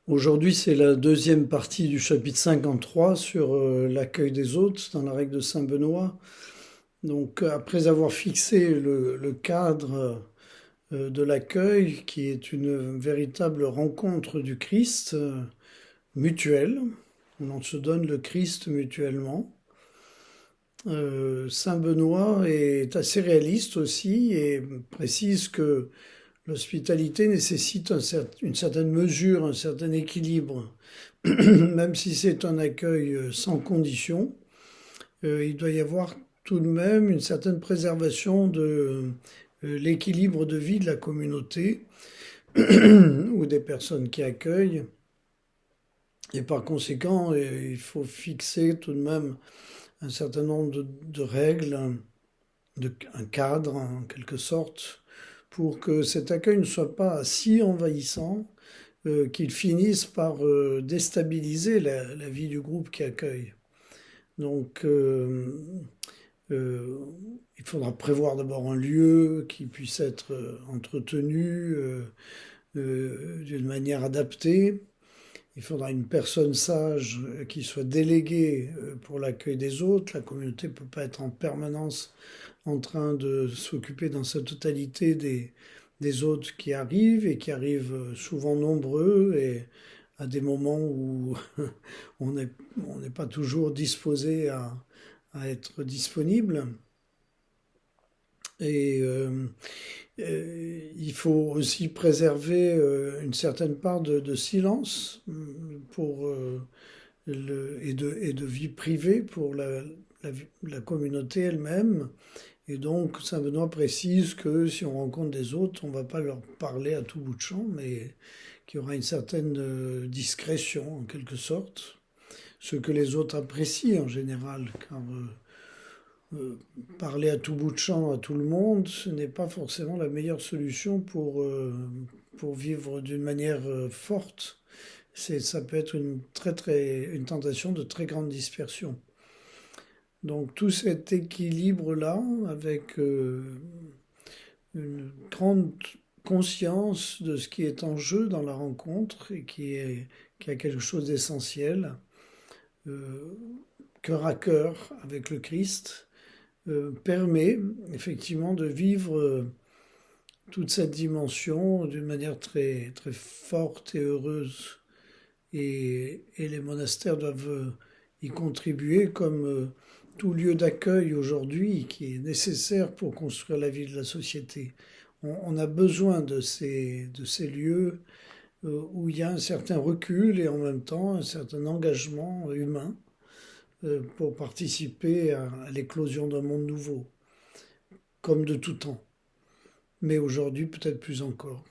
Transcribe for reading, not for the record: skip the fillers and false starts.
Aujourd'hui, c'est la deuxième partie du chapitre 53 sur l'accueil des hôtes dans la règle de Saint-Benoît. Donc, après avoir fixé le cadre de l'accueil, qui est une véritable rencontre du Christ mutuelle, on se donne le Christ mutuellement. Saint Benoît est assez réaliste aussi et précise que l'hospitalité nécessite une certaine mesure, un certain équilibre. Même si c'est un accueil sans condition, il doit y avoir tout de même une certaine préservation de l'équilibre de vie de la communauté ou des personnes qui accueillent. Et par conséquent, il faut fixer tout de même un certain nombre de règles, un cadre en quelque sorte, pour que cet accueil ne soit pas si envahissant qu'il finisse par déstabiliser la vie du groupe qui accueille. Donc, euh, il faudra prévoir d'abord un lieu qui puisse être entretenu d'une manière adaptée. Il faudra une personne sage qui soit déléguée pour l'accueil des autres. La communauté ne peut pas être en permanence en train de s'occuper dans sa totalité des hôtes qui arrivent et qui arrivent souvent nombreux et à des moments où on n'est on n'est pas toujours disposé à être disponible. Et il faut aussi préserver une certaine part de silence pour, et de vie privée pour la communauté elle-même. Et donc, Saint Benoît précise que si on rencontre des autres, on ne va pas leur parler à tout bout de champ, mais qu'il y aura une certaine discrétion, en quelque sorte. Ce que les autres apprécient en général, car parler à tout bout de champ à tout le monde, ce n'est pas forcément la meilleure solution pour vivre d'une manière forte. Ça peut être une tentation de très grande dispersion. Donc tout cet équilibre-là, avec une grande conscience de ce qui est en jeu dans la rencontre et qui a quelque chose d'essentiel, euh, cœur à cœur avec le Christ, permet effectivement de vivre toute cette dimension d'une manière très, très forte et heureuse. Et les monastères doivent y contribuer comme tout lieu d'accueil aujourd'hui qui est nécessaire pour construire la vie de la société. On a besoin de ces lieux où il y a un certain recul et en même temps un certain engagement humain pour participer à l'éclosion d'un monde nouveau, comme de tout temps, mais aujourd'hui peut-être plus encore.